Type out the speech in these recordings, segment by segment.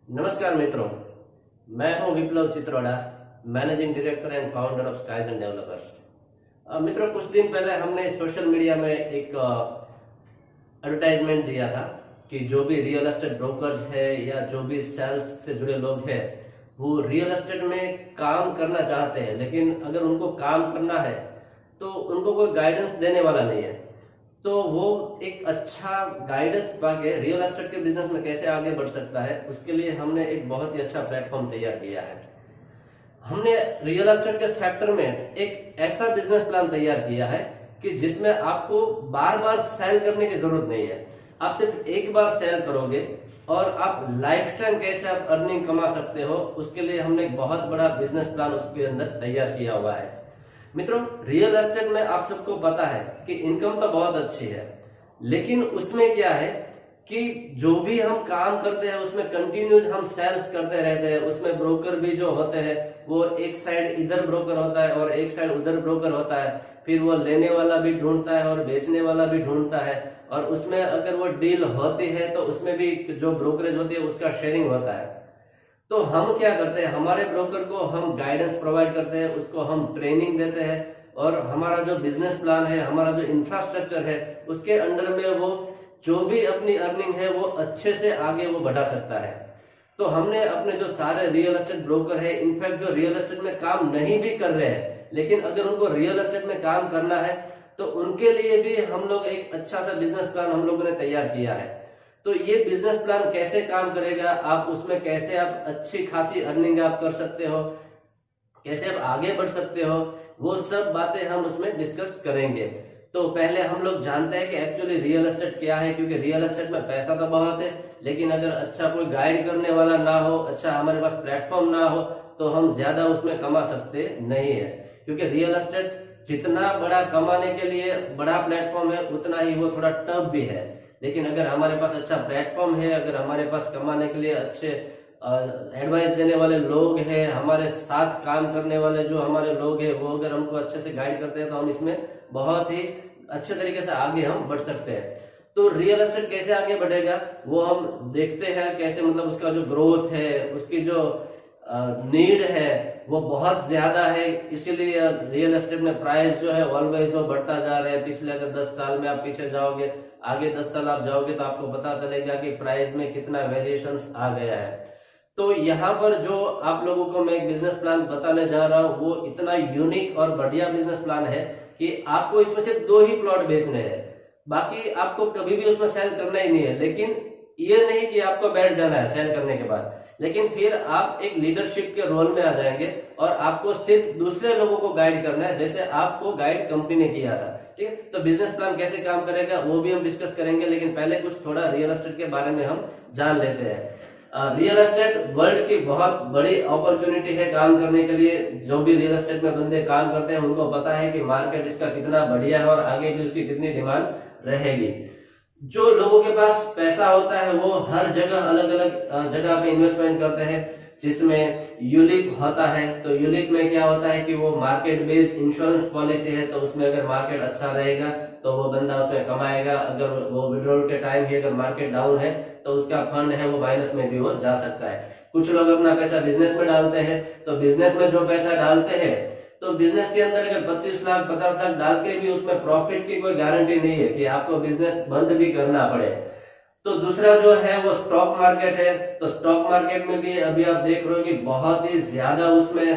नमस्कार मित्रों, मैं हूं Viplav Chitroda, managing director and founder of skies and developers. मित्रों, कुछ दिन पहले हमने सोशल मीडिया में एक एडवर्टाइजमेंट दिया था कि जो भी रियल एस्टेट ब्रोकर्स है या जो भी सेल्स से जुड़े लोग हैं वो रियल एस्टेट में काम करना चाहते हैं, लेकिन अगर उनको काम करना है तो उनको कोई गाइडेंस देने वाला नहीं है। तो वो एक अच्छा गाइडेंस पाके रियल एस्टेट के बिजनेस में कैसे आगे बढ़ सकता है, उसके लिए हमने एक बहुत ही अच्छा प्लेटफॉर्म तैयार किया है। हमने रियल एस्टेट के सेक्टर में एक ऐसा बिजनेस प्लान तैयार किया है कि जिसमें आपको बार बार सेल करने की जरूरत नहीं है। आप सिर्फ एक बार सेल करोगे और आप लाइफ टाइम कैसे आप अर्निंग कमा सकते हो, उसके लिए हमने एक बहुत बड़ा बिजनेस प्लान उसके अंदर तैयार किया हुआ है। मित्रों, रियल एस्टेट में आप सबको पता है कि इनकम तो बहुत अच्छी है, लेकिन उसमें क्या है कि जो भी हम काम करते हैं उसमें कंटिन्यूस हम सेल्स करते रहते हैं। उसमें ब्रोकर भी जो होते हैं वो एक साइड इधर ब्रोकर होता है और एक साइड उधर ब्रोकर होता है। फिर वो लेने वाला भी ढूंढता है और बेचने वाला भी ढूंढता है, और उसमें अगर वो डील होती है तो उसमें भी जो ब्रोकरेज होती है उसका शेयरिंग होता है। तो हम क्या करते हैं, हमारे ब्रोकर को हम गाइडेंस प्रोवाइड करते हैं, उसको हम ट्रेनिंग देते हैं, और हमारा जो बिजनेस प्लान है, हमारा जो इंफ्रास्ट्रक्चर है, उसके अंडर में वो जो भी अपनी अर्निंग है वो अच्छे से आगे वो बढ़ा सकता है। तो हमने अपने जो सारे रियल एस्टेट ब्रोकर है, इनफैक्ट जो रियल एस्टेट में काम नहीं भी कर रहे हैं लेकिन अगर उनको रियल एस्टेट में काम करना है तो उनके लिए भी हम लोग एक अच्छा सा बिजनेस प्लान हम लोगों ने तैयार किया है। तो ये बिजनेस प्लान कैसे काम करेगा, आप उसमें कैसे आप अच्छी खासी अर्निंग आप कर सकते हो, कैसे आप आगे बढ़ सकते हो, वो सब बातें हम उसमें डिस्कस करेंगे। तो पहले हम लोग जानते हैं कि एक्चुअली रियल एस्टेट क्या है, क्योंकि रियल एस्टेट में पैसा तो बहुत है, लेकिन अगर अच्छा कोई गाइड करने वाला ना हो, अच्छा हमारे पास प्लेटफॉर्म ना हो, तो हम ज्यादा उसमें कमा सकते नहीं है। क्योंकि रियल एस्टेट जितना बड़ा कमाने के लिए बड़ा प्लेटफॉर्म है, उतना ही वो थोड़ा टफ भी है। लेकिन अगर हमारे पास अच्छा प्लेटफॉर्म है, अगर हमारे पास कमाने के लिए अच्छे एडवाइस देने वाले लोग हैं, हमारे साथ काम करने वाले जो हमारे लोग हैं, वो अगर हमको अच्छे से गाइड करते हैं तो हम इसमें बहुत ही अच्छे तरीके से आगे हम बढ़ सकते हैं। तो रियल एस्टेट कैसे आगे बढ़ेगा वो हम देखते हैं, कैसे मतलब उसका जो ग्रोथ है, उसकी जो नीड है वो बहुत ज्यादा है, इसीलिए रियल एस्टेट में प्राइस जो है ऑलवेज वो बढ़ता जा रहा है। पिछले अगर 10 साल में आप पीछे जाओगे, आगे 10 साल आप जाओगे तो आपको पता चलेगा कि प्राइस में कितना वेरिएशंस आ गया है। तो यहाँ पर जो आप लोगों को मैं एक बिजनेस प्लान बताने जा रहा हूँ वो इतना यूनिक और बढ़िया बिजनेस प्लान है कि आपको इसमें सिर्फ 2 ही प्लॉट बेचने हैं, बाकी आपको कभी भी उसमें सेल करना ही नहीं है। लेकिन ये नहीं कि आपको बैठ जाना है सेल करने के बाद, लेकिन फिर आप एक लीडरशिप के रोल में आ जाएंगे और आपको सिर्फ दूसरे लोगों को गाइड करना है, जैसे आपको गाइड कंपनी ने किया था। ठीक है, तो बिजनेस प्लान कैसे काम करेगा वो भी हम डिस्कस करेंगे, लेकिन पहले कुछ थोड़ा रियल एस्टेट के बारे में हम जान लेते हैं। रियल एस्टेट वर्ल्ड की बहुत बड़ी अपॉर्चुनिटी है काम करने के लिए। जो भी रियल एस्टेट में बंदे काम करते हैं उनको पता है कि मार्केट इसका कितना बढ़िया है और आगे भी उसकी कितनी डिमांड रहेगी। जो लोगों के पास पैसा होता है वो हर जगह अलग अलग जगह पे इन्वेस्टमेंट करते हैं, जिसमें यूलिप होता है। तो यूलिप में क्या होता है कि वो मार्केट बेस्ड इंश्योरेंस पॉलिसी है, तो उसमें अगर मार्केट अच्छा रहेगा तो वो बंदा उसमें कमाएगा। अगर वो विड्रॉल के टाइम ही अगर मार्केट डाउन है तो उसका फंड है वो माइनस में भी वो जा सकता है। कुछ लोग अपना पैसा बिजनेस में डालते हैं, तो बिजनेस में जो पैसा डालते हैं तो बिजनेस के अंदर अगर 25 लाख 50 लाख डाल के भी उसमें प्रॉफिट की कोई गारंटी नहीं है कि आपको बिजनेस बंद भी करना पड़े। तो दूसरा जो है वो स्टॉक मार्केट है। तो स्टॉक मार्केट में भी अभी आप देख रहे हो कि बहुत ही ज्यादा उसमें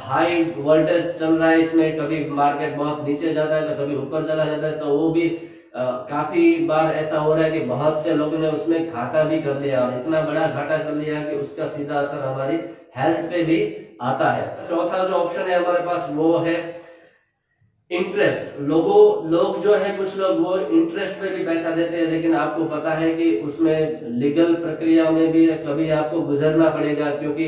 हाई वोल्टेज चल रहा है। इसमें कभी मार्केट बहुत नीचे जाता है तो कभी ऊपर चला जाता है, तो वो भी काफी बार ऐसा हो रहा है कि बहुत से लोगों ने उसमें घाटा भी कर लिया, और इतना बड़ा घाटा कर लिया कि उसका सीधा असर हमारी हेल्थ पे भी आता है। चौथा जो ऑप्शन है हमारे पास वो है इंटरेस्ट। लोग जो है, कुछ लोग वो इंटरेस्ट पे भी पैसा देते हैं, लेकिन आपको पता है कि उसमें लीगल प्रक्रिया में भी कभी आपको गुजरना पड़ेगा, क्योंकि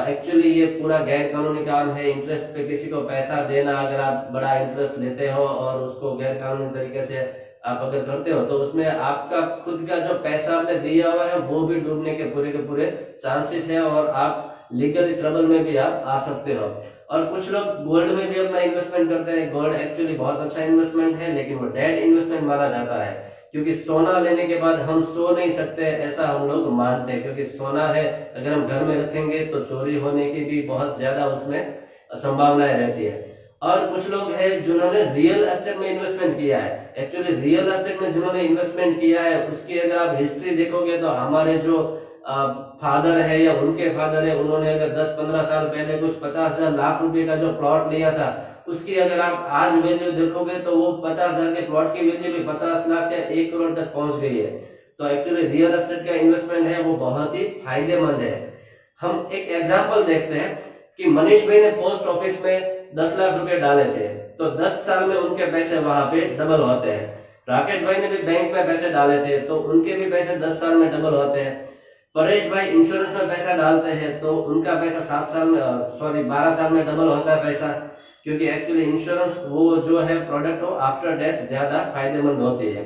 एक्चुअली ये पूरा गैर कानूनी काम है। इंटरेस्ट पे किसी को पैसा देना, अगर आप बड़ा इंटरेस्ट लेते हो और उसको गैर कानूनी तरीके से आप अगर करते हो तो उसमें आपका खुद का जो पैसा आपने दिया हुआ है वो भी डूबने के पूरे चांसेस है, और आप लीगल ट्रबल में भी आप आ सकते हो। और कुछ लोग गोल्ड में भी अपना इन्वेस्टमेंट करते हैं। गोल्ड एक्चुअली बहुत अच्छा इन्वेस्टमेंट है, लेकिन वो डेड इन्वेस्टमेंट माना जाता है, क्योंकि सोना लेने के बाद हम सो नहीं सकते ऐसा हम लोग मानते हैं, क्योंकि सोना है अगर हम घर में रखेंगे तो चोरी होने की भी बहुत ज्यादा उसमें संभावनाएं रहती है। और कुछ लोग हैं जिन्होंने रियल एस्टेट में इन्वेस्टमेंट किया है। एक्चुअली रियल एस्टेट में जिन्होंने इन्वेस्टमेंट किया है उसकी अगर आप हिस्ट्री देखोगे तो हमारे जो फादर है या उनके फादर है, उन्होंने अगर 10-15 साल पहले कुछ 50,000 लाख रुपए का जो प्लॉट लिया था, उसकी अगर आप आज वैल्यू देखोगे तो वो 50,000 के प्लॉट की वैल्यू भी 50 लाख या 1 करोड़ तक पहुंच गई है। तो एक्चुअली रियल एस्टेट का इन्वेस्टमेंट है वो बहुत ही फायदेमंद है। हम एक एग्जांपल देखते हैं कि मनीष भाई ने पोस्ट ऑफिस में 10 लाख रुपए डाले थे, तो 10 साल में उनके पैसे वहां पे डबल होते हैं। राकेश भाई ने भी बैंक में पैसे डाले थे तो उनके भी पैसे 10 साल में डबल होते हैं। परेश भाई इंश्योरेंस में पैसा डालते हैं तो उनका पैसा 12 साल में डबल होता है पैसा, क्योंकि एक्चुअली इंश्योरेंस वो जो है प्रोडक्ट वो आफ्टर डेथ ज्यादा फायदेमंद होती है।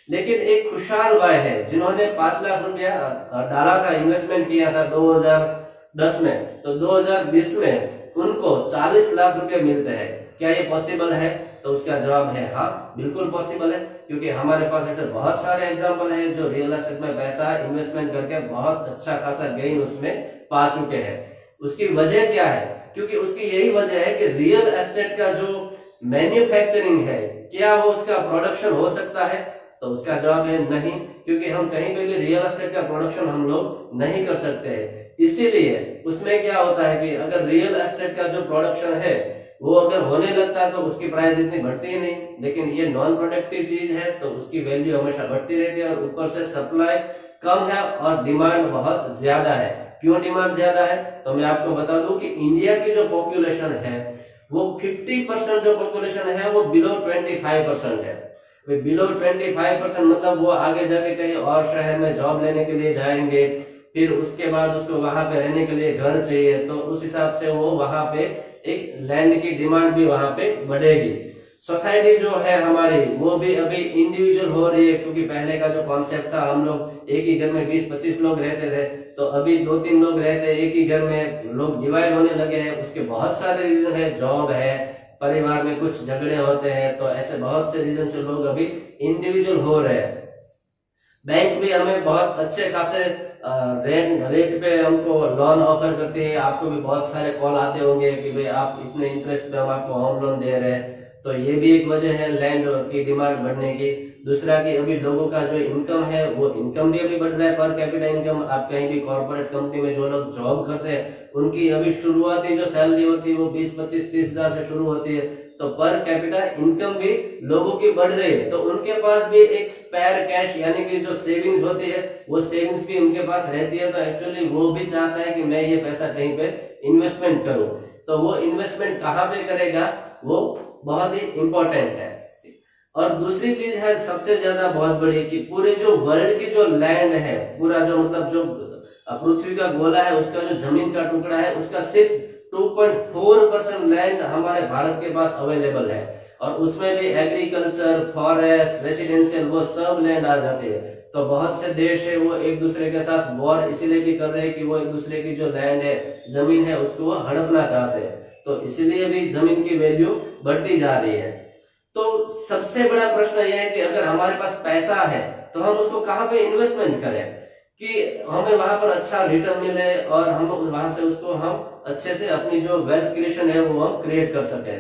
लेकिन एक खुशहाल भाई है जिन्होंने 5 लाख रुपया डाला था, इन्वेस्टमेंट किया था 2010 में, तो 2020 में उनको 40 लाख रुपए मिलते हैं। क्या ये पॉसिबल है? तो उसका जवाब है हाँ, बिल्कुल पॉसिबल है, क्योंकि हमारे पास ऐसे बहुत सारे एग्जांपल हैं जो रियल एस्टेट में पैसा इन्वेस्टमेंट करके बहुत अच्छा खासा गेन उसमें पा चुके हैं। उसकी वजह क्या है? क्योंकि उसकी यही वजह है कि रियल एस्टेट का जो मैन्युफैक्चरिंग है, क्या वो उसका प्रोडक्शन हो सकता है? तो उसका जवाब है नहीं, क्योंकि हम कहीं पे भी रियल एस्टेट का प्रोडक्शन हम लोग नहीं कर सकते हैं। इसीलिए उसमें क्या होता है कि अगर रियल एस्टेट का जो प्रोडक्शन है वो अगर होने लगता है तो उसकी प्राइस इतनी बढ़ती ही नहीं, लेकिन ये नॉन प्रोडक्टिव चीज है तो उसकी वैल्यू हमेशा बढ़ती रहती है। और ऊपर से सप्लाई कम है और डिमांड बहुत ज्यादा है। क्यों डिमांड ज्यादा है? तो मैं आपको बता दूं कि इंडिया की जो पॉपुलेशन है वो 50% जो पॉपुलेशन है वो बिलो 25% है। बिलो 25% मतलब वो आगे जाके कहीं और शहर में जॉब लेने के लिए जाएंगे, फिर उसके बाद उसको वहां पे रहने के लिए घर चाहिए, तो उस हिसाब से वो वहां पे एक लैंड की डिमांड भी वहां पे बढ़ेगी। सोसाइटी जो है हमारी वो भी अभी इंडिविजुअल हो रही है, क्योंकि पहले का जो कॉन्सेप्ट था हम लोग एक ही घर में 20-25 लोग रहते थे, तो अभी 2-3 लोग रहते हैं एक ही घर में, लोग डिवाइड होने लगे हैं। उसके बहुत सारे रीजन है, जॉब है, परिवार में कुछ झगड़े होते हैं, तो ऐसे बहुत से रीजन से लोग अभी इंडिविजुअल हो रहे हैं। बैंक भी हमें बहुत अच्छे खासे रेट पे हमको लोन ऑफर करती है। आपको भी बहुत सारे कॉल आते होंगे कि भाई आप इतने इंटरेस्ट पे हम आपको होम लोन दे रहे हैं, तो ये भी एक वजह है लैंड की डिमांड बढ़ने की। दूसरा कि अभी लोगों का जो इनकम है वो इनकम भी अभी बढ़ रहा है, पर कैपिटा इनकम। आप कहीं भी कॉर्पोरेट कंपनी में जो लोग जॉब करते हैं उनकी अभी शुरुआती जो सैलरी होती है वो 20-25-30 हजार से शुरू होती है, तो पर कैपिटा इनकम भी लोगों की बढ़ रही है, तो उनके पास भी एक स्पेयर कैश यानी कि जो सेविंग्स होती है वो सेविंग्स भी उनके पास रहती है। तो एक्चुअली वो भी चाहता है कि मैं ये पैसा कहीं पे इन्वेस्टमेंट करूं, तो वो इन्वेस्टमेंट कहाँ पे करेगा वो बहुत ही इंपॉर्टेंट है। और दूसरी चीज है सबसे ज्यादा बहुत बड़ी कि पूरे जो वर्ल्ड की जो लैंड है, पूरा जो मतलब जो पृथ्वी का गोला है उसका जो जमीन का टुकड़ा है उसका सिर्फ 2.4% लैंड हमारे भारत के पास अवेलेबल है, और उसमें भी एग्रीकल्चर, फॉरेस्ट, रेसिडेंशियल वो सब लैंड आ जाती है। तो बहुत से देश है वो एक दूसरे के साथ वॉर इसीलिए भी कर रहे हैं कि वो एक दूसरे की जो लैंड है, जमीन है, उसको वो हड़पना चाहते हैं, तो इसीलिए भी जमीन की वैल्यू बढ़ती जा रही है। तो सबसे बड़ा प्रश्न यह है कि अगर हमारे पास पैसा है तो हम उसको कहाँ पे इन्वेस्टमेंट करें कि हमें वहां पर अच्छा रिटर्न मिले और हम वहां से उसको हम अच्छे से अपनी जो वेल्थ क्रिएशन है वो हम क्रिएट कर सके।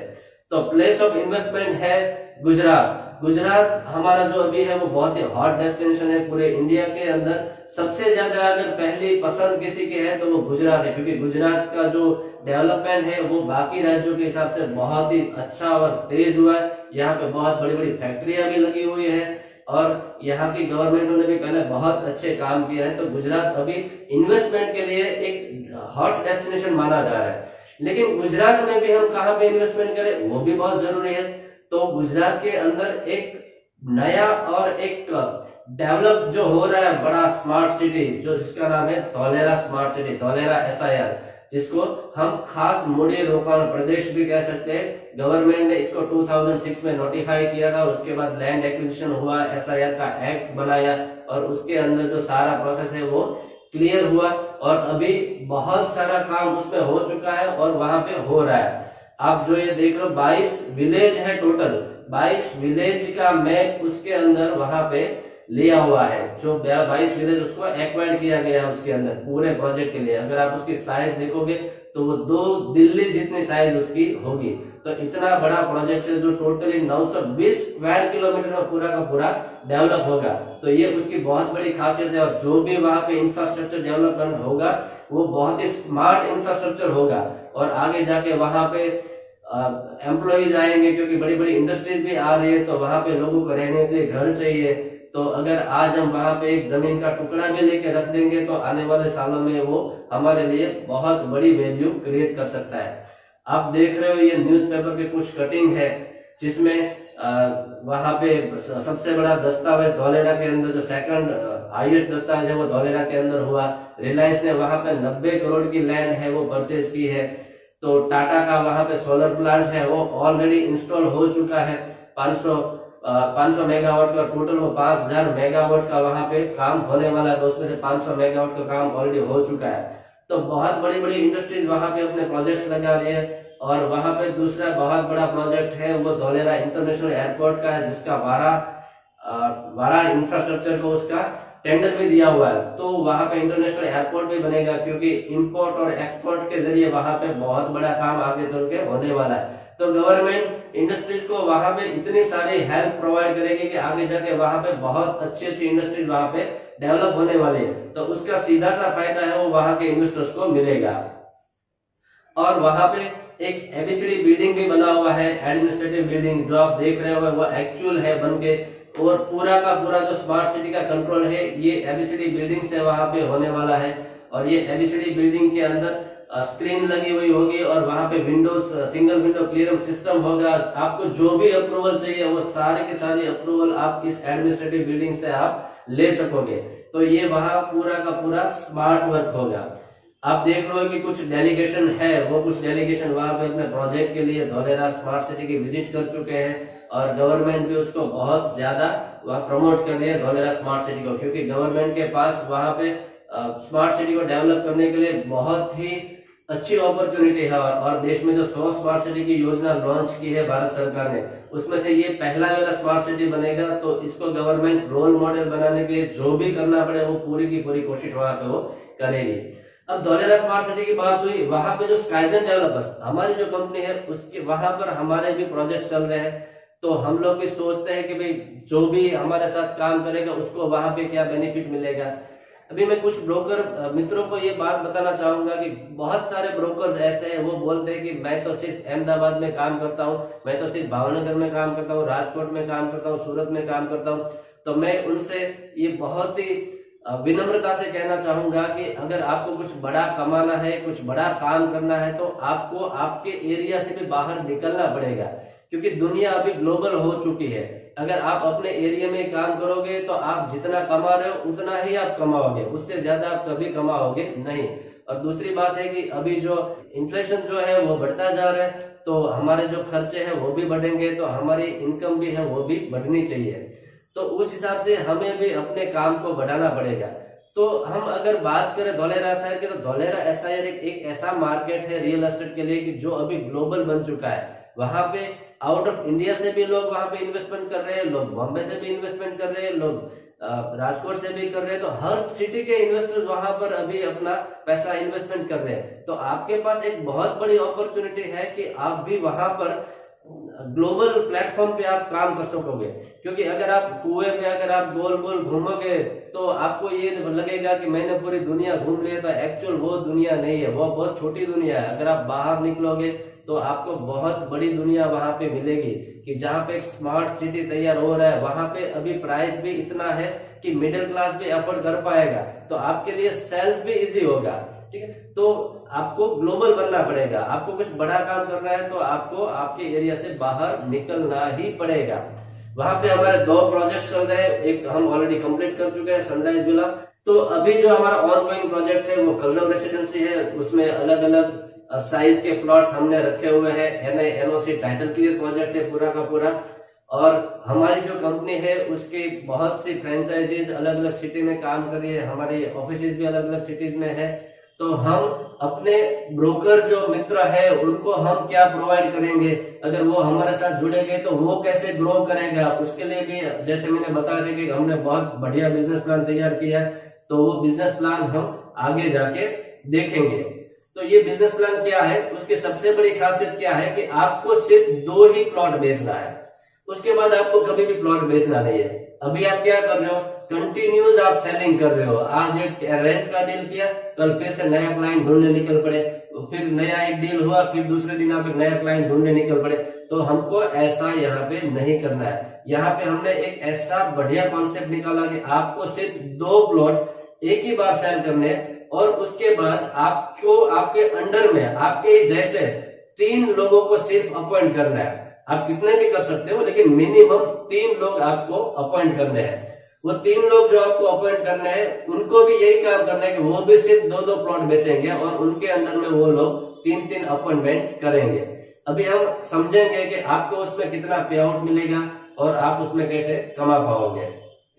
तो प्लेस ऑफ इन्वेस्टमेंट है गुजरात। गुजरात हमारा जो अभी है वो बहुत ही हॉट डेस्टिनेशन है पूरे इंडिया के अंदर। सबसे ज्यादा अगर पहली पसंद किसी की है तो वो गुजरात है, क्योंकि गुजरात का जो डेवलपमेंट है वो बाकी राज्यों के हिसाब से बहुत ही अच्छा और तेज हुआ है। यहाँ पे बहुत बड़ी बड़ी फैक्ट्रियां भी लगी हुई है और यहाँ की गवर्नमेंट ने भी पहले बहुत अच्छे काम किया है। तो गुजरात अभी इन्वेस्टमेंट के लिए एक हॉट डेस्टिनेशन माना जा रहा है। लेकिन गुजरात में भी हम कहाँ पे इन्वेस्टमेंट करें वो भी बहुत जरूरी है। तो गुजरात के अंदर एक नया और एक डेवलप जो हो रहा है बड़ा स्मार्ट सिटी, जो जिसका नाम है Dholera smart city, Dholera SIR, जिसको हम खास मूडी रोकाण प्रदेश भी कह सकते हैं। गवर्नमेंट ने इसको 2006 में नोटिफाई किया था, उसके बाद लैंड एक्विजिशन हुआ, SIR का एक्ट बनाया और उसके अंदर जो सारा प्रोसेस है वो क्लियर हुआ और अभी बहुत सारा काम उसमें हो चुका है और वहां पे हो रहा है। आप जो ये देख रहे हो 22 विलेज है, टोटल 22 विलेज का मैप उसके अंदर वहां पे लिया हुआ है। जो 22 विलेज उसको एक्वायर किया गया है उसके अंदर पूरे प्रोजेक्ट के लिए। अगर आप उसकी साइज देखोगे तो वो 2 दिल्ली जितनी साइज उसकी होगी। तो इतना बड़ा प्रोजेक्ट है जो टोटली 920 स्क्वायर किलोमीटर में पूरा का पूरा डेवलप होगा। तो ये उसकी बहुत बड़ी खासियत है। और जो भी वहां पे इंफ्रास्ट्रक्चर डेवलपमेंट होगा वो बहुत ही स्मार्ट इंफ्रास्ट्रक्चर होगा। और आगे जाके वहां पे एम्प्लॉइज आएंगे, क्योंकि बड़ी बड़ी इंडस्ट्रीज भी आ रही है, तो वहां पे लोगों को रहने के लिए घर चाहिए। तो अगर आज हम वहां पे एक जमीन का टुकड़ा भी लेके रख देंगे तो आने वाले सालों में वो हमारे लिए बहुत बड़ी वैल्यू क्रिएट कर सकता है। आप देख रहे हो ये न्यूज़पेपर के कुछ कटिंग है जिसमें वहां पे सबसे बड़ा दस्तावेज धौलेरा के अंदर, जो सेकंड हाईएस्ट दस्तावेज है वो धौलेरा के अंदर हुआ। रिलायंस ने वहां पे 90 करोड़ की लैंड है वो परचेज की है। तो टाटा का वहां पे सोलर प्लांट है वो ऑलरेडी इंस्टॉल हो चुका है। 500 मेगावाट का टोटल, वो 5000 मेगावाट का वहां पे काम होने वाला है। तो उसमें से 500 मेगावाट का काम ऑलरेडी हो चुका है। तो बहुत बड़ी बड़ी इंडस्ट्रीज वहां पे अपने प्रोजेक्ट्स लगा रही है। और वहां पे दूसरा बहुत बड़ा प्रोजेक्ट है वो धौलेरा इंटरनेशनल एयरपोर्ट का है, जिसका 12 इंफ्रास्ट्रक्चर को उसका टेंडर भी दिया हुआ है। तो वहां पे इंटरनेशनल एयरपोर्ट भी बनेगा, क्योंकि इंपोर्ट और एक्सपोर्ट के जरिए वहां पे बहुत बड़ा काम आगे चल के होने वाला है। तो गवर्नमेंट इंडस्ट्रीज को वहां पे इतनी सारी हेल्प प्रोवाइड करेगी कि आगे जाके वहां पे बहुत अच्छी अच्छी इंडस्ट्रीज वहां पे डेवलप होने वाली है। तो उसका सीधा सा फायदा है वो वहां के इन्वेस्टर्स को मिलेगा। और वहां पे एक एबीसीडी बिल्डिंग भी बना हुआ है, एडमिनिस्ट्रेटिव बिल्डिंग, जो आप देख रहे हो वो एक्चुअल है बन के। और पूरा का पूरा जो स्मार्ट सिटी का कंट्रोल है ये एबीसीडी बिल्डिंग से वहां पे होने वाला है। और ये एबीसीडी बिल्डिंग के अंदर स्क्रीन लगी हुई होगी और वहां पे Windows, single window clearance system होगा। आपको जो भी अप्रूवल चाहिए वो सारे की सारी अप्रूवल आप इस एडमिनिस्ट्रेटिव बिल्डिंग से आप ले सकोगे। तो ये वहां पूरा का पूरा स्मार्ट वर्क होगा। आप देख रहे हो कि कुछ डेलीगेशन है, वो कुछ डेलीगेशन वहां पे अपने प्रोजेक्ट के लिए धौलेरा स्मार्ट सिटी की विजिट कर चुके हैं। और गवर्नमेंट भी उसको बहुत ज्यादा प्रमोट कर रही है धौलेरा स्मार्ट सिटी को, क्योंकि गवर्नमेंट के पास वहां पे स्मार्ट सिटी को डेवलप करने के लिए बहुत ही अच्छी अपॉर्चुनिटी है। और देश में जो 100 स्मार्ट सिटी की योजना लॉन्च की है भारत सरकार ने, उसमें से ये पहला वाला स्मार्ट सिटी बनेगा। तो इसको गवर्नमेंट रोल मॉडल बनाने के लिए जो भी करना पड़े वो पूरी की पूरी कोशिश वहां पे वो करेगी। अब धौलेरा स्मार्ट सिटी की बात हुई, वहां पे जो स्काइजन डेवलपर्स हमारी जो कंपनी है उसके वहां पर हमारे भी प्रोजेक्ट चल रहे हैं। तो हम लोग भी सोचते हैं कि भाई जो भी हमारे साथ काम करेगा उसको वहां पे क्या बेनिफिट मिलेगा। अभी मैं कुछ ब्रोकर मित्रों को ये बात बताना चाहूंगा कि बहुत सारे ब्रोकर्स ऐसे हैं वो बोलते हैं कि मैं तो सिर्फ अहमदाबाद में काम करता हूँ, मैं तो सिर्फ भावनगर में काम करता हूँ, राजकोट में काम करता हूँ, सूरत में काम करता हूँ। तो मैं उनसे ये बहुत ही विनम्रता से कहना चाहूंगा कि अगर आपको कुछ बड़ा कमाना है, कुछ बड़ा काम करना है, तो आपको आपके एरिया से भी बाहर निकलना पड़ेगा, क्योंकि दुनिया अभी ग्लोबल हो चुकी है। अगर आप अपने एरिया में काम करोगे तो आप जितना कमा रहे हो उतना ही आप कमाओगे, उससे ज्यादा आप कभी कमाओगे नहीं। और दूसरी बात है कि अभी जो इन्फ्लेशन जो है वो बढ़ता जा रहा है, तो हमारे जो खर्चे हैं वो भी बढ़ेंगे, तो हमारी इनकम भी है वो भी बढ़नी चाहिए। तो उस हिसाब से हमें भी अपने काम को बढ़ाना पड़ेगा। तो हम अगर बात करें धौलेरा शहर की, तो धौलेरा शहर एक ऐसा मार्केट है रियल एस्टेट के लिए कि जो अभी ग्लोबल बन चुका है। वहां पे आउट ऑफ इंडिया से भी लोग वहां पे इन्वेस्टमेंट कर रहे हैं, लोग बॉम्बे से भी इन्वेस्टमेंट कर रहे हैं, लोग राजकोट से भी कर रहे हैं। तो हर सिटी के इन्वेस्टर्स वहां पर अभी अपना पैसा इन्वेस्टमेंट कर रहे हैं। तो आपके पास एक बहुत बड़ी अपॉर्चुनिटी है कि आप भी वहां पर ग्लोबल प्लेटफॉर्म पे आप काम कर सकोगे। क्योंकि अगर आप कुएं में अगर आप गोल गोल घूमोगे तो आपको ये लगेगा कि मैंने पूरी दुनिया घूम ली है, तो एक्चुअल वो दुनिया नहीं है, वो बहुत छोटी दुनिया है। अगर आप बाहर निकलोगे तो आपको बहुत बड़ी दुनिया वहां पे मिलेगी कि जहाँ पे एक स्मार्ट सिटी तैयार हो रहा है। वहां पे अभी प्राइस भी इतना है कि मिडिल क्लास भी अफोर्ड कर पाएगा, तो आपके लिए सेल्स भी इजी होगा। ठीक है, तो आपको ग्लोबल बनना पड़ेगा। आपको कुछ बड़ा काम करना है तो आपको आपके एरिया से बाहर निकलना ही पड़ेगा। वहां पे हमारे 2 प्रोजेक्ट चल रहे हैं, एक हम ऑलरेडी कंप्लीट कर चुके हैं, सनराइज विला। तो अभी जो हमारा ऑनगोइंग प्रोजेक्ट है वो कलरव रेसिडेंसी है, उसमें अलग अलग साइज के प्लॉट्स हमने रखे हुए हैं। एनओसी टाइटल क्लियर प्रोजेक्ट है पूरा का पूरा। और हमारी जो कंपनी है उसकी बहुत सी फ्रेंचाइजीज अलग अलग सिटी में काम कर रही है, हमारी ऑफिस भी अलग अलग सिटीज में है। तो हम अपने ब्रोकर जो मित्र है उनको हम क्या प्रोवाइड करेंगे, अगर वो हमारे साथ जुड़ेंगे तो वो कैसे ग्रो करेगा, उसके लिए भी जैसे मैंने बताया था कि हमने बहुत बढ़िया बिजनेस प्लान तैयार किया है। तो वो बिजनेस प्लान हम आगे जाके देखेंगे। तो ये बिजनेस प्लान क्या है, उसकी सबसे बड़ी खासियत क्या है कि आपको सिर्फ 2 ही प्लॉट बेचना है, उसके बाद आपको कभी भी प्लॉट बेचना नहीं है। अभी आप क्या कर रहे हो, कंटिन्यूस आप सेलिंग कर रहे हो। आज एक रेंट का डील किया, कल फिर से नया क्लाइंट ढूंढने निकल पड़े, फिर नया एक डील हुआ, फिर दूसरे दिन आप एक नया क्लाइंट ढूंढने निकल पड़े। तो हमको ऐसा यहाँ पे नहीं करना है। यहाँ पे हमने एक ऐसा बढ़िया कॉन्सेप्ट निकाला कि आपको सिर्फ 2 प्लॉट एक ही बार सेल करने हैं, और उसके बाद आपको आपके अंडर में आपके ही जैसे 3 लोगों को सिर्फ अपॉइंट करना है। आप कितने भी कर सकते हो, लेकिन मिनिमम 3 लोग आपको अपॉइंट करने हैं। वो 3 लोग जो आपको अपॉइंट करने हैं, उनको भी यही काम करना है कि वो भी सिर्फ 2-2 प्लॉट बेचेंगे और उनके अंडर में वो लोग 3-3 अपॉइंटमेंट करेंगे। अभी हम समझेंगे कि आपको उसमें कितना पे आउट मिलेगा और आप उसमें कैसे कमा पाओगे।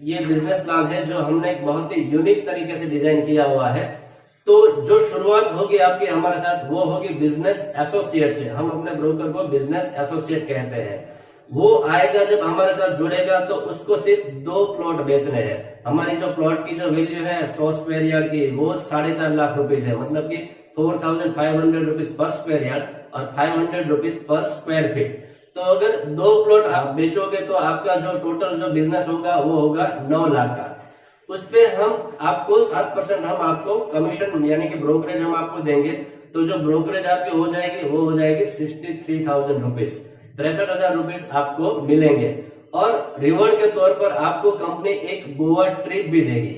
ये बिजनेस प्लान है जो हमने एक बहुत ही यूनिक तरीके से डिजाइन किया हुआ है। तो जो शुरुआत होगी आपकी हमारे साथ, वो होगी बिजनेस एसोसिएट से। हम अपने ब्रोकर को बिजनेस एसोसिएट कहते हैं। वो आएगा जब हमारे साथ जुड़ेगा तो उसको सिर्फ 2 प्लॉट बेचने हैं। हमारी जो प्लॉट की जो वैल्यू है 100 स्क्वायर यार्ड की, वो 4.5 लाख रुपीज है, मतलब कि 4500 रुपीज पर स्क्वायर यार्ड और 500 रुपीज पर स्क्वायर फीट। तो अगर 2 प्लॉट आप बेचोगे तो आपका जो टोटल जो बिजनेस होगा वो होगा 9 लाख का। उस पे हम आपको 7% हम आपको कमीशन यानी कि ब्रोकरेज हम आपको देंगे। तो जो ब्रोकरेज आपकी हो जाएगी वो हो जाएगी 63,000 रुपीज, 63,000 रुपीज आपको मिलेंगे। और रिवॉर्ड के तौर पर आपको कंपनी एक गोवा ट्रिप भी देगी।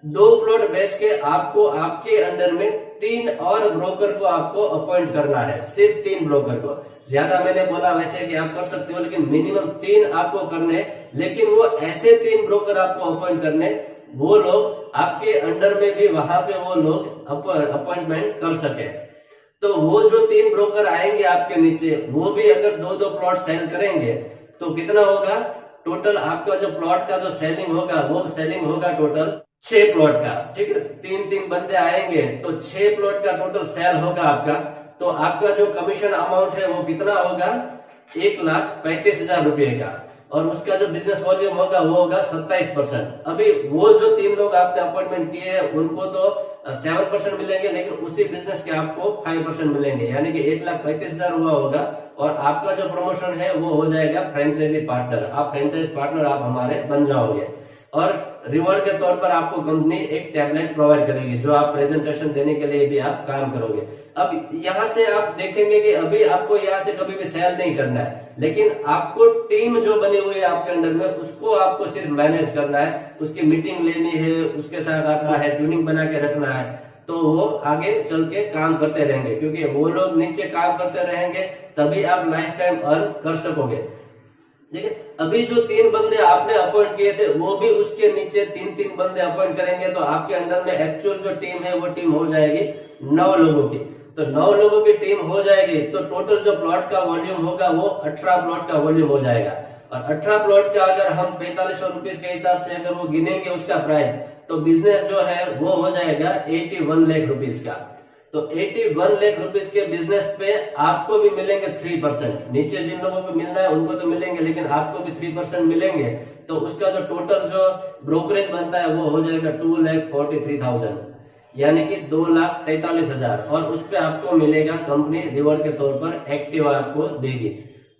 2 प्लॉट बेच के आपको आपके अंडर में 3 और ब्रोकर को आपको अपॉइंट करना है, सिर्फ 3 ब्रोकर को। ज्यादा मैंने बोला वैसे कि आप कर सकते हो, लेकिन मिनिमम 3 आपको करने, लेकिन वो ऐसे 3 ब्रोकर आपको अपॉइंट करने, वो लोग आपके अंडर में भी वहां पे वो लोग अपॉइंटमेंट कर सके। तो वो जो 3 ब्रोकर आएंगे आपके नीचे, वो भी अगर 2-2 प्लॉट सेल करेंगे तो कितना होगा, टोटल आपका जो प्लॉट का जो सेलिंग होगा वो सेलिंग होगा टोटल 6 प्लॉट का। ठीक है, 3-3 बंदे आएंगे तो 6 प्लॉट का टोटल सेल होगा आपका। तो आपका जो कमीशन अमाउंट है वो कितना होगा, 1,35,000 रुपए का। और उसका जो बिजनेस वॉल्यूम होगा वो होगा 27%। अभी वो जो 3 लोग आपने अपॉइंटमेंट किए हैं उनको तो 7% मिलेंगे, लेकिन उसी बिजनेस के आपको 5% मिलेंगे, यानी कि 1,35,000 हुआ होगा। और आपका जो प्रमोशन है वो हो जाएगा फ्रेंचाइजी पार्टनर। आप फ्रेंचाइज पार्टनर आप हमारे बन जाओगे। और रिवॉर्ड के तौर पर आपको कंपनी एक टैबलेट प्रोवाइड करेगी जो आप प्रेजेंटेशन देने के लिए भी आप काम करोगे। अब यहाँ से आप देखेंगे कि अभी आपको यहाँ से कभी भी सेल नहीं करना है, लेकिन आपको टीम जो बनी हुई है आपके अंडर में उसको आपको सिर्फ मैनेज करना है, उसकी मीटिंग लेनी है, उसके साथ आपका है ट्यूनिंग बना के रखना है। तो वो आगे चल के काम करते रहेंगे, क्योंकि वो लोग नीचे काम करते रहेंगे तभी आप लाइफ टाइम अर्न कर सकोगे। देखिए, अभी जो 3 बंदे आपने अपॉइंट किए थे वो भी उसके नीचे 3-3 बंदे अपॉइंट करेंगे, तो आपके अंडर में एक्चुअल जो टीम है वो टीम हो जाएगी 9 लोगों की। तो 9 लोगों की टीम हो जाएगी तो टोटल जो प्लॉट का वॉल्यूम होगा वो 18 प्लॉट का वॉल्यूम हो जाएगा। और 18 प्लॉट का अगर हम 4500 रुपीज के हिसाब से अगर वो गिनेंगे उसका प्राइस, तो बिजनेस जो है वो हो जाएगा 81 लाख रुपीज का। तो 81 लाख रुपीज के बिजनेस पे आपको भी मिलेंगे 3%। नीचे जिन लोगों को मिलना है उनको तो मिलेंगे, लेकिन आपको भी 3% मिलेंगे। तो उसका जो टोटल जो ब्रोकरेज बनता है वो हो जाएगा 2,43,000, यानी कि 2,43,000। और उस पे आपको मिलेगा कंपनी रिवॉर्ड के तौर पर एक्टिवा आपको देगी।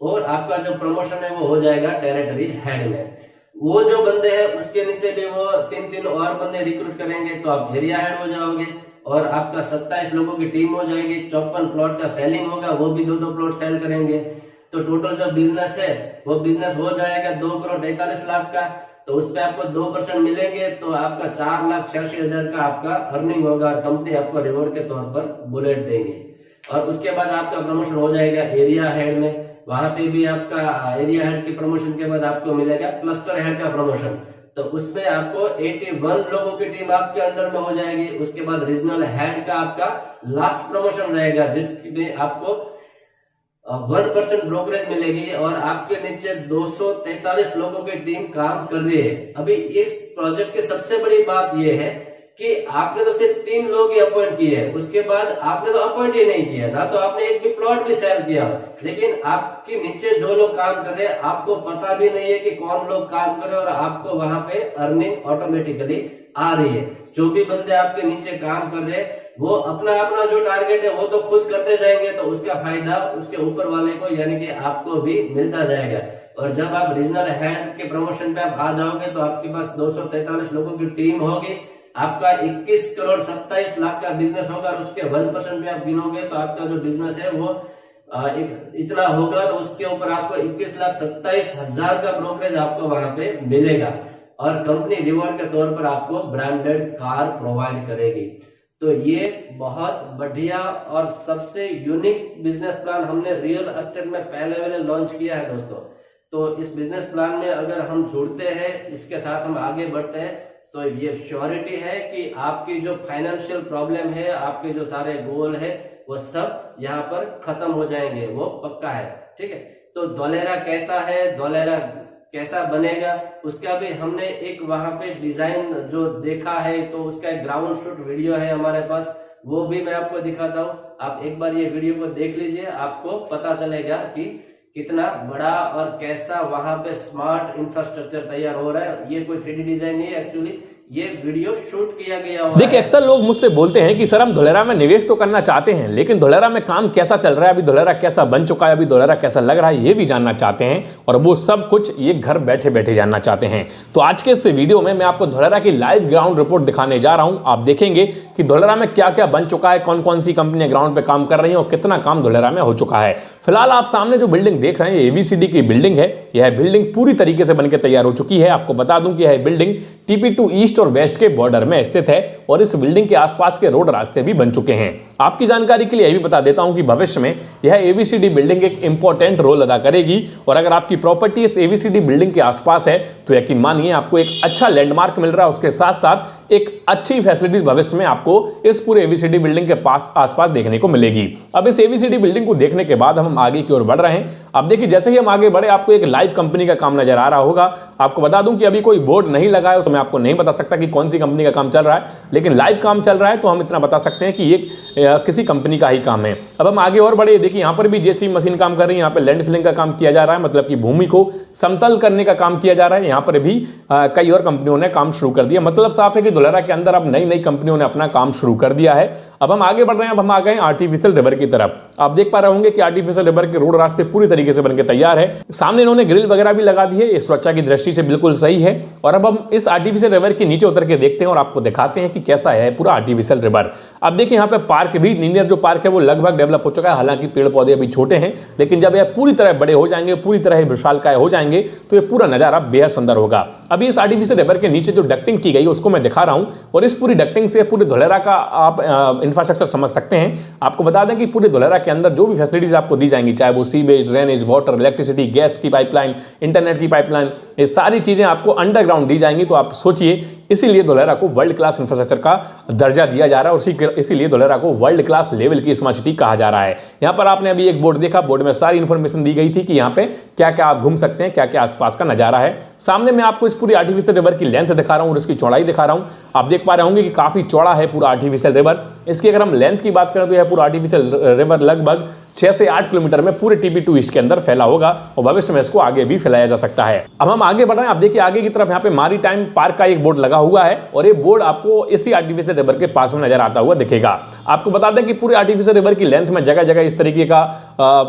और आपका जो प्रमोशन है वो हो जाएगा टेरिटरी हेड में। वो जो बंदे हैं उसके नीचे भी वो 3-3 और बंदे रिक्रूट करेंगे, तो आप एरिया हेड हो जाओगे। और आपका 27 लोगों की टीम हो जाएगी। 54 प्लॉट का सेलिंग होगा, वो भी 2-2 प्लॉट सेल करेंगे। तो टोटल जो बिजनेस है वो बिजनेस हो जाएगा 2,43,00,000 का। तो उस पे आपको 2% मिलेंगे, तो आपका 4,86,000 का आपका अर्निंग होगा। कंपनी आपको रिवॉर्ड के तौर पर बुलेट देगी। और उसके बाद आपका प्रमोशन हो जाएगा एरिया हेड में। वहां पे भी आपका एरिया हेड की प्रमोशन के बाद आपको मिलेगा क्लस्टर हेड का प्रमोशन। तो उसमें आपको 81 लोगों की टीम आपके अंडर में हो जाएगी। उसके बाद रीजनल हेड का आपका लास्ट प्रमोशन रहेगा, जिसमें आपको 1% ब्रोकरेज मिलेगी। और आपके नीचे 243 लोगों की टीम काम कर रही है। अभी इस प्रोजेक्ट की सबसे बड़ी बात यह है कि आपने तो सिर्फ 3 लोग ही अपॉइंट किए हैं, उसके बाद आपने तो अपॉइंट ही नहीं किया ना, तो आपने एक भी प्लॉट भी सेल किया, लेकिन आपके नीचे जो लोग काम कर रहे हैं आपको पता भी नहीं है कि कौन लोग काम कर रहे हैं, और आपको वहां पे अर्निंग ऑटोमेटिकली आ रही है। जो भी बंदे आपके नीचे काम कर रहे हैं वो अपना अपना जो टारगेट है वो तो खुद करते जाएंगे, तो उसका फायदा उसके ऊपर वाले को यानी कि आपको भी मिलता जाएगा। और जब आप रीजनल हेड के प्रमोशन पे आप आ जाओगे तो आपके पास 243 लोगों की टीम होगी, आपका 21 करोड़ 27 लाख का बिजनेस होगा, और उसके 1% पे आप गिनोगे तो आपका जो बिजनेस है वो इतना होगा, तो उसके ऊपर आपको 21,27,000 का ब्रोकरेज आपको वहां पे मिलेगा, और कंपनी रिवॉर्ड के तौर पर आपको ब्रांडेड कार प्रोवाइड करेगी। तो ये बहुत बढ़िया और सबसे यूनिक बिजनेस प्लान हमने रियल एस्टेट में पहले लॉन्च किया है दोस्तों। तो इस बिजनेस प्लान में अगर हम जुड़ते हैं, इसके साथ हम आगे बढ़ते हैं, तो ये श्योरिटी है कि आपकी जो फाइनेंशियल प्रॉब्लम है, आपके जो सारे गोल है वो सब यहाँ पर खत्म हो जाएंगे, वो पक्का है। ठीक है, तो धोलेरा कैसा है, धोलेरा कैसा बनेगा, उसका भी हमने एक वहां पे डिजाइन जो देखा है, तो उसका एक ग्राउंड शूट वीडियो है हमारे पास, वो भी मैं आपको दिखाता हूँ। आप एक बार ये वीडियो को देख लीजिए, आपको पता चलेगा कि कितना बड़ा और कैसा वहां पे स्मार्ट इंफ्रास्ट्रक्चर तैयार हो रहा है। ये कोई 3D डिजाइन नहीं है, एक्चुअली ये वीडियो शूट किया गया हुआ है। देखिए, अक्सर लोग मुझसे बोलते हैं कि सर हम धोलेरा में निवेश तो करना चाहते हैं, लेकिन धोलेरा में काम कैसा चल रहा है, अभी धोलेरा कैसा बन चुका है, अभी धोलेरा कैसा लग रहा है, ये भी जानना चाहते हैं, और वो सब कुछ ये घर बैठे बैठे जानना चाहते हैं। तो आज के इस वीडियो में मैं आपको धोलेरा की लाइव ग्राउंड रिपोर्ट दिखाने जा रहा हूं। आप देखेंगे कि धोलेरा में क्या क्या बन चुका है, कौन कौन सी कंपनियां ग्राउंड पे काम कर रही हैं और कितना काम धोलेरा में हो चुका है। फिलहाल आप सामने जो बिल्डिंग देख रहे हैं, ये ABCD की बिल्डिंग है। यह बिल्डिंग पूरी तरीके से बनकर तैयार हो चुकी है। आपको बता दूं कि यह बिल्डिंग TP2 ईस्ट और वेस्ट के बॉर्डर में स्थित है, और इस बिल्डिंग के आसपास के रोड रास्ते भी बन चुके हैं। आपकी जानकारी के लिए यह भी बता देता हूं कि भविष्य में यह ABCD बिल्डिंग एक इंपॉर्टेंट रोल अदा करेगी, और अगर आपकी प्रॉपर्टी इस ABCD बिल्डिंग के आसपास है तो यकीन मानिए आपको एक अच्छा लैंडमार्क मिल रहा है, उसके साथ साथ एक अच्छी फैसिलिटीज भविष्य में आपको इस पूरे ABCD बिल्डिंग के पास आसपास देखने को मिलेगी। अब इस ABCD बिल्डिंग को देखने के बाद हम आगे की ओर बढ़ रहे हैं। अब देखिए, जैसे ही हम आगे बढ़े आपको एक लाइव कंपनी का काम नजर आ रहा होगा। आपको बता दूं कि अभी कोई बोर्ड नहीं लगा है, तो मैं आपको नहीं बता सकता कि कौन सी कंपनी का काम चल रहा है, लेकिन लाइव काम चल रहा है तो हम इतना बता सकते हैं कि ये किसी कंपनी का ही काम है। अब हम आगे और बढ़े, देखिए यहाँ पर भी JCB मशीन काम कर रही है, यहाँ पे लैंड फिलिंग का काम किया जा रहा है, मतलब कि भूमि को समतल करने का काम किया जा रहा है। यहाँ पर भी कई और कंपनियों ने काम शुरू कर दिया। मतलब साफ है कि धोलेरा के अंदर अब नई कंपनियों ने अपना काम शुरू कर दिया है। अब हम आगे बढ़ रहे हैं, अब हम आ गए आर्टिफिशियल रिवर की तरफ। आप देख पा रहे होंगे कि आर्टिफिशियल रिवर के रोड रास्ते पूरी तरीके से बनकर तैयार है। सामने इन्होंने ग्रिल वगैरह भी लगा दी है, ये सुरक्षा की दृष्टि से बिल्कुल सही है। और अब हम इस आर्टिफिशियल रिवर के नीचे उतर के देखते हैं और आपको दिखाते हैं कि कैसा है पूरा आर्टिफिशियल रिवर। अब देखिए, यहाँ पे पार्क भी, लीनियर जो पार्क है वो लगभग डेवलप हो चुका है। हालांकि पेड़ पौधे अभी छोटे हैं, लेकिन जब यह पूरी तरह बड़े हो जाएंगे, पूरी तरह विशालकाय हो जाएंगे, तो ये पूरा नजारा बेहद सुंदर होगा। अभी इस आर्टिफिशियल रिवर के नीचे जो डक्टिंग की गई है उसको मैं दिखा रहा हूं, और इस पूरी डक्टिंग से पूरे धोलेरा का आप इंफ्रास्ट्रक्चर समझ सकते हैं। आपको बता दें कि पूरे धोलेरा के अंदर जो भी फैसिलिटीज आपको दी जाएंगी, चाहे वो sewage, drainage, water, electricity, gas की पाइपलाइन, इंटरनेट की पाइपलाइन, ये सारी चीजें आपको अंडरग्राउंड दी जाएंगी। तो आप सोचिए, इसीलिए धोलेरा को वर्ल्ड क्लास इंफ्रास्ट्रक्चर का दर्जा दिया जा रहा है, और इसीलिए धोलेरा को वर्ल्ड क्लास लेवल की स्मार्ट सिटी कहा जा रहा है। यहाँ पर आपने अभी एक बोर्ड देखा, बोर्ड में सारी इंफॉर्मेशन दी गई थी कि यहाँ पे क्या क्या आप घूम सकते हैं, क्या क्या आसपास का नजारा है। सामने मैं आपको इस पूरी आर्टिफिशियल रिवर की लेंथ दिखा रहा हूँ और इसकी चौड़ाई दिखा रहा हूँ। आप देख पा रहे होंगे कि काफी चौड़ा है पूरा आर्टिफिशियल रिवर। इसकी अगर हम लेंथ की बात करें तो यह पूरा आर्टिफिशियल रिवर लगभग 6 से 8 किलोमीटर में पूरे TP2 ईस्ट के अंदर फैला होगा, और भविष्य में इसको आगे भी फैलाया जा सकता है। अब हम आगे बढ़ रहे हैं। आप देखिए, आगे की तरफ यहाँ पे मारी टाइम पार्क का एक बोर्ड लगा हुआ है, और ये बोर्ड आपको इसी आर्टिफिशियल रिवर के पास में नजर आता हुआ दिखेगा। आपको बता दें कि पूरे आर्टिफिशियल रिवर की लेंथ में जगह जगह इस तरीके का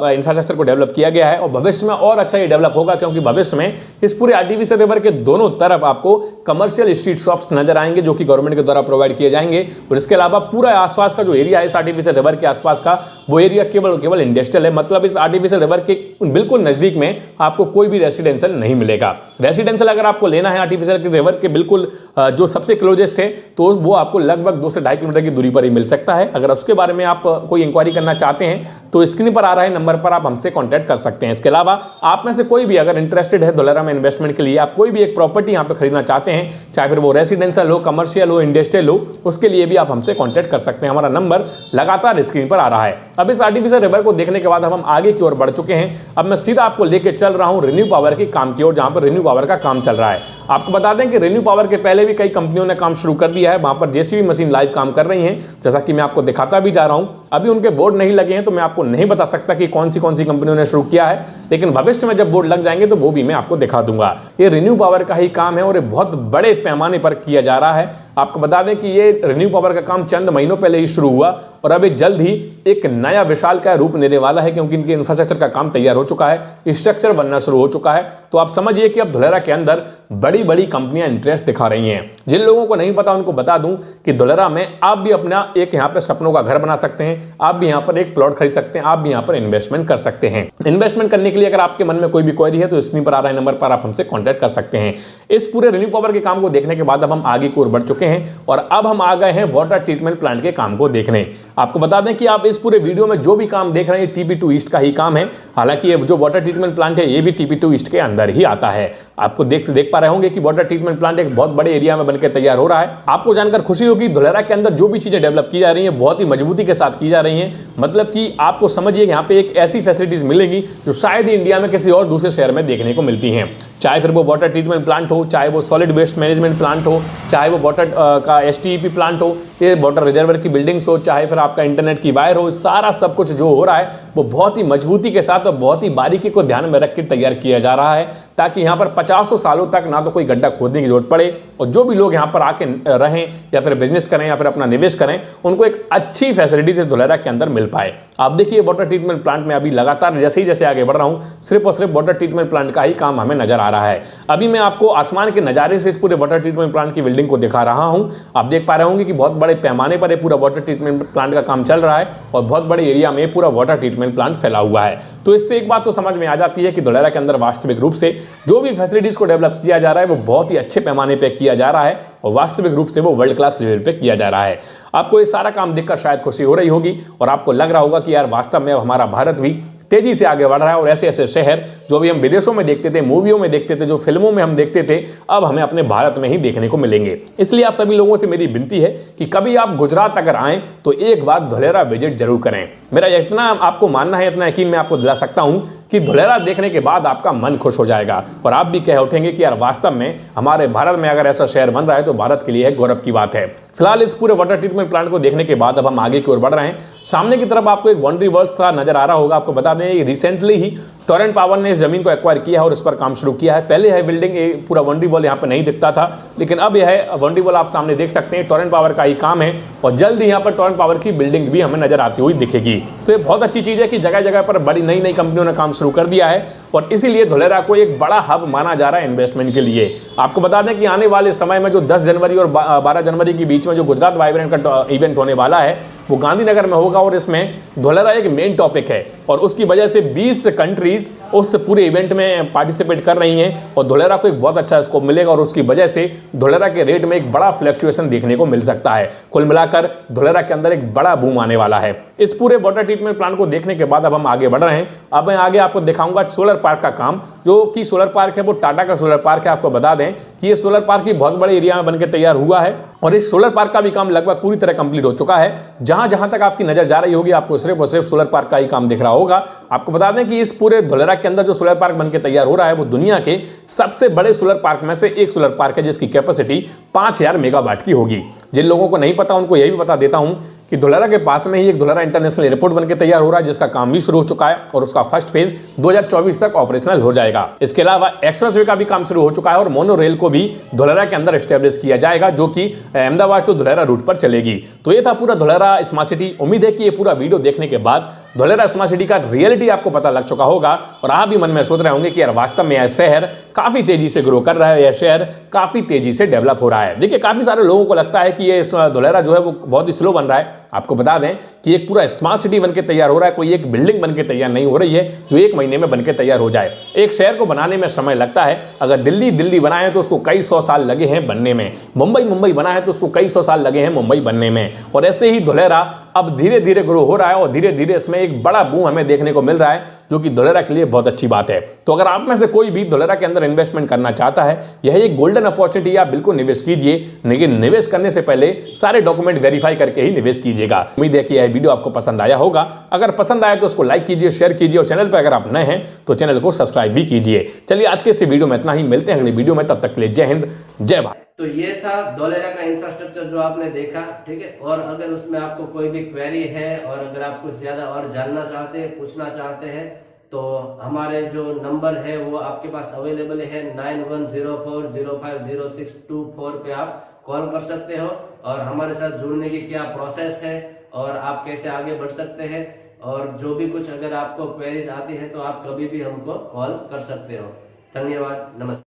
इंफ्रास्ट्रक्चर को डेवलप किया गया है, और भविष्य में और अच्छा ये डेवलप होगा, क्योंकि भविष्य में इस पूरे आर्टिफिशियल रिवर के दोनों तरफ आपको कमर्शियल स्ट्रीट शॉप्स नजर आएंगे, जो कि गवर्नमेंट के द्वारा प्रोवाइड किए जाएंगे। और इसके अलावा पूरा आसपास का जो एरिया है इस आर्टिफिशियल रिवर के आसपास का, वो एरिया केवल इंडस्ट्रियल है। मतलब इस आर्टिफिशियल रिवर के बिल्कुल नजदीक में आपको कोई भी रेसिडेंशियल नहीं मिलेगा। रेसिडेंशियल अगर आपको लेना है आर्टिफिशियल रिवर के बिल्कुल जो सबसे क्लोजेस्ट है, तो वो आपको लगभग 2 से 2.5 किलोमीटर की दूरी पर ही मिल सकता है। अगर उसके बारे में आप कोई इंक्वायरी करना चाहते हैं तो स्क्रीन पर आ रहे नंबर पर आप हमसे कॉन्टैक्ट कर सकते हैं। इसके अलावा आप में से कोई भी अगर इंटरेस्टेड है धोलेरा में इन्वेस्टमेंट के लिए, आप कोई भी एक प्रॉपर्टी यहाँ पे खरीदना चाहते हैं, चाहे फिर वो रेसिडेंशियल हो, कमर्शियल हो, इंडस्ट्रियल हो, उसके लिए भी आप हमसे कॉन्टैक्ट कर सकते हैं। हमारा नंबर लगातार स्क्रीन पर आ रहा है। अब इस आर्टिफिशियल रिवर को देखने के बाद हम आगे की ओर बढ़ चुके हैं। अब मैं सीधा आपको लेके चल रहा हूं रिन्यू पावर के काम की ओर, जहां पर रिन्यू पावर का काम चल रहा है। आपको बता दें कि रिन्यू पावर के पहले भी कई कंपनियों ने काम शुरू कर दिया है। वहां पर जेसीबी मशीन लाइव काम कर रही हैं, जैसा कि मैं आपको दिखाता भी जा रहा हूं। अभी उनके बोर्ड नहीं लगे हैं तो मैं आपको नहीं बता सकता कि कौन सी कंपनियों ने शुरू किया है, लेकिन भविष्य में जब बोर्ड लग जाएंगे तो वो भी मैं आपको दिखा दूंगा। ये रिन्यू पावर का ही काम है और ये बहुत बड़े पैमाने पर किया जा रहा है। आपको बता दें कि ये रिन्यू पावर का काम चंद महीनों पहले ही शुरू हुआ और अभी जल्द ही एक नया विशालकाय रूप लेने वाला है, क्योंकि इनके इंफ्रास्ट्रक्चर का काम तैयार हो चुका है, स्ट्रक्चर बनना शुरू हो चुका है। तो आप समझिए कि अब धोलेरा के अंदर बड़ी बड़ी कंपनियां इंटरेस्ट दिखा रही हैं। जिन लोगों को नहीं पता उनको बता दूं कि धोलेरा में आप भी अपना एक यहाँ पे सपनों का घर बना सकते हैं, आप भी यहाँ पर एक प्लॉट खरीद सकते हैं, आप भी यहाँ पर इन्वेस्टमेंट कर सकते हैं। इन्वेस्टमेंट करने के लिए अगर आपके मन में कोई भी क्वेरी है तो स्क्रीन पर आ रहे नंबर पर आप हमसे कॉन्टैक्ट कर सकते हैं। इस पूरे रिन्यू पावर के काम को देखने के बाद अब हम आगे की ओर बढ़ चुके हैं और अब हम आ गए हैं वाटर ट्रीटमेंट प्लांट के काम को देखने। आपको बता दें कि आप इस पूरे वीडियो में जो भी काम देख रहे हैं TP2 ईस्ट का ही काम है। हालांकि ये जो वाटर ट्रीटमेंट प्लांट है ये भी TP2 ईस्ट के अंदर ही आता है। आपको देख पा रहे होंगे कि वाटर ट्रीटमेंट प्लांट एक बहुत बड़े एरिया में बनकर तैयार हो रहा है। आपको जानकर खुशी होगी धोलेरा के अंदर जो भी चीजें डेवलप की जा रही हैं बहुत ही मजबूती के साथ की जा रही हैं। मतलब कि आपको समझिए यहाँ पे एक ऐसी फैसिलिटीज मिलेंगी जो शायद ही इंडिया में किसी और दूसरे शहर में देखने को मिलती हैं। चाहे फिर वो वाटर ट्रीटमेंट प्लांट हो, चाहे वो सॉलिड वेस्ट मैनेजमेंट प्लांट हो, चाहे वो वाटर का STEP प्लांट हो, ये वाटर रिजर्वर की बिल्डिंग्स हो, चाहे फिर आपका इंटरनेट की वायर हो, सारा सब कुछ जो हो रहा है वो बहुत ही मजबूती के साथ और बहुत ही बारीकी को ध्यान में रख के तैयार किया जा रहा है, ताकि यहाँ पर 50 सालों तक ना तो कोई गड्ढा खोदने की जरूरत पड़े और जो भी लोग यहाँ पर आके रहें या फिर बिजनेस करें या फिर अपना निवेश करें उनको एक अच्छी फैसिलिटी से धोलेरा के अंदर मिल पाए। आप देखिए वाटर ट्रीटमेंट प्लांट में अभी लगातार जैसे आगे बढ़ रहा हूँ सिर्फ और सिर्फ वाटर ट्रीटमेंट प्लांट का ही काम हमें नजर आ रहा है। अभी मैं आपको आसमान के नजारे से इस पूरे वाटर ट्रीटमेंट प्लांट की बिल्डिंग को दिखा रहा हूं। आप देख पा रहे होंगे कि बहुत बड़े पैमाने पर ये पूरा वाटर ट्रीटमेंट प्लांट का काम चल रहा है और बहुत बड़े एरिया में पूरा वाटर ट्रीटमेंट प्लांट फैला हुआ है। तो इससे एक बात तो समझ में आ जाती है कि धोलेरा के अंदर वास्तविक रूप से जो भी फैसिलिटीज को डेवलप किया जा रहा है वो बहुत ही अच्छे पैमाने पर किया जा रहा है और वास्तविक रूप से वो वर्ल्ड क्लास लेवल पे किया जा रहा है। आपको ये सारा काम देखकर शायद खुशी हो रही होगी और आपको लग रहा होगा कि यार वास्तव में हमारा भारत भी तेजी से आगे बढ़ रहा है और ऐसे ऐसे शहर जो अभी हम विदेशों में देखते थे, मूवियों में देखते थे, जो फिल्मों में हम देखते थे, अब हमें अपने भारत में ही देखने को मिलेंगे। इसलिए आप सभी लोगों से मेरी विनती है कि कभी आप गुजरात अगर आएं तो एक बार धोलेरा विजिट जरूर करें। मेरा इतना आपको मानना है, इतना यकीन मैं आपको दिला सकता हूं कि धोलेरा देखने के बाद आपका मन खुश हो जाएगा और आप भी कह उठेंगे कि यार वास्तव में हमारे भारत में अगर ऐसा शहर बन रहा है तो भारत के लिए एक गौरव की बात है। फिलहाल इस पूरे वाटर ट्रीटमेंट प्लांट को देखने के बाद अब हम आगे की ओर बढ़ रहे हैं। सामने की तरफ आपको एक बाउंड्री वॉल नजर आ रहा होगा। आपको बता दें रिसेंटली ही टोरेंट पावर ने इस जमीन को एक्वायर किया है और इस पर काम शुरू किया है। पहले यह बिल्डिंग पूरा बाउंड्री वॉल यहाँ पे नहीं दिखता था, लेकिन अब यह बाउंड्री वॉल आप सामने देख सकते हैं। टोरेंट पावर का ही काम है और जल्द ही यहाँ पर टोरेंट पावर की बिल्डिंग भी हमें नजर आती हुई दिखेगी। तो ये बहुत अच्छी चीज है कि जगह जगह पर बड़ी नई कंपनियों ने काम शुरू कर दिया है और इसीलिए धोलेरा को एक बड़ा हब माना जा रहा है इन्वेस्टमेंट के लिए। आपको बता दें कि आने वाले समय में जो 10 जनवरी और 12 जनवरी के बीच में जो गुजरात वाइब्रेंट का इवेंट होने वाला है वो गांधीनगर में होगा और इसमें धोलेरा एक मेन टॉपिक है और उसकी वजह से 20 कंट्रीज उस पूरे इवेंट में पार्टिसिपेट कर रही हैं और धोलेरा को एक बहुत अच्छा स्कोप मिलेगा और उसकी वजह से धोलेरा के रेट में एक बड़ा फ्लक्चुएशन देखने को मिल सकता है। कुल मिलाकर धोलेरा के अंदर एक बड़ा बूम आने वाला है। इस पूरे वाटर ट्रीटमेंट प्लांट को देखने के बाद अब हम आगे बढ़ रहे हैं। अब मैं आगे आपको दिखाऊंगा सोलर पार्क का काम, जो कि सोलर पार्क है वो टाटा का सोलर पार्क है। आपको बता दें कि ये सोलर पार्क ही बहुत बड़े एरिया में बनकर तैयार हुआ है और इस सोलर पार्क का भी काम लगभग पूरी तरह कंप्लीट हो चुका है। जहां तक आपकी नजर जा रही होगी आपको सिर्फ और सिर्फ सोलर पार्क का ही काम दिख रहा होगा। आपको बता दें कि इस पूरे धोलेरा के अंदर जो सोलर पार्क बनकर तैयार हो रहा है वो दुनिया के सबसे बड़े सोलर पार्क में से एक सोलर पार्क है, जिसकी कैपेसिटी 5000 मेगावाट की होगी। जिन लोगों को नहीं पता उनको यही भी बता देता हूं कि धोलेरा के पास में ही एक धोलेरा इंटरनेशनल एयरपोर्ट बनकर तैयार हो रहा है, जिसका काम भी शुरू हो चुका है और उसका फर्स्ट फेज 2024 तक ऑपरेशनल हो जाएगा। इसके अलावा एक्सप्रेसवे का भी काम शुरू हो चुका है और मोनो रेल को भी धोलेरा के अंदर एस्टेब्लिश किया जाएगा, जो कि अहमदाबाद टू धोलेरा रूट पर चलेगी। तो ये था पूरा धोलेरा स्मार्ट सिटी। उम्मीद है कि ये पूरा वीडियो देखने के बाद धोलेरा स्मार्ट सिटी का रियलिटी आपको पता लग चुका होगा और आप भी मन में सोच रहे होंगे कि यार वास्तव में यह शहर काफी तेजी से ग्रो कर रहा है, यह शहर काफी तेजी से डेवलप हो रहा है। देखिए काफी सारे लोगों को लगता है कि ये धोलेरा जो है वो बहुत ही स्लो बन रहा है। आपको बता दें कि एक पूरा स्मार्ट सिटी बनके तैयार हो रहा है, कोई एक बिल्डिंग बनके तैयार नहीं हो रही है जो एक महीने में बनके तैयार हो जाए। एक शहर को बनाने में समय लगता है। अगर दिल्ली बना है तो उसको कई 100 साल लगे हैं बनने में, मुंबई बना है तो उसको कई 100 साल लगे हैं मुंबई बनने में, और ऐसे ही धोलेरा अब धीरे धीरे ग्रो हो रहा है और धीरे धीरे इसमें एक बड़ा बूम हमें देखने को मिल रहा है, जो कि धोलेरा के लिए बहुत अच्छी बात है। तो अगर आप में से कोई भी धोलेरा के अंदर इन्वेस्टमेंट करना चाहता है, यह एक गोल्डन अपॉर्चुनिटी, आप बिल्कुल निवेश कीजिए, लेकिन निवेश करने से पहले सारे डॉक्यूमेंट वेरीफाई करके ही निवेश कीजिएगा। उम्मीद है कि यह वीडियो आपको पसंद आया होगा। अगर पसंद आया तो उसको लाइक कीजिए, शेयर कीजिए और चैनल पर अगर आप नए हैं तो चैनल को सब्सक्राइब भी कीजिए। चलिए आज के इस वीडियो में इतना ही, मिलते हैं अगली वीडियो में, तब तक के लिए जय हिंद जय भारत। तो ये था धोलेरा का इंफ्रास्ट्रक्चर जो आपने देखा, ठीक है। और अगर उसमें आपको कोई भी क्वेरी है और अगर आप कुछ ज्यादा और जानना चाहते हैं, पूछना चाहते हैं, तो हमारे जो नंबर है वो आपके पास अवेलेबल है 9104050624 पे आप कॉल कर सकते हो और हमारे साथ जुड़ने की क्या प्रोसेस है और आप कैसे आगे बढ़ सकते हैं, और जो भी कुछ अगर आपको क्वेरीज आती है तो आप कभी भी हमको कॉल कर सकते हो। धन्यवाद, नमस्ते।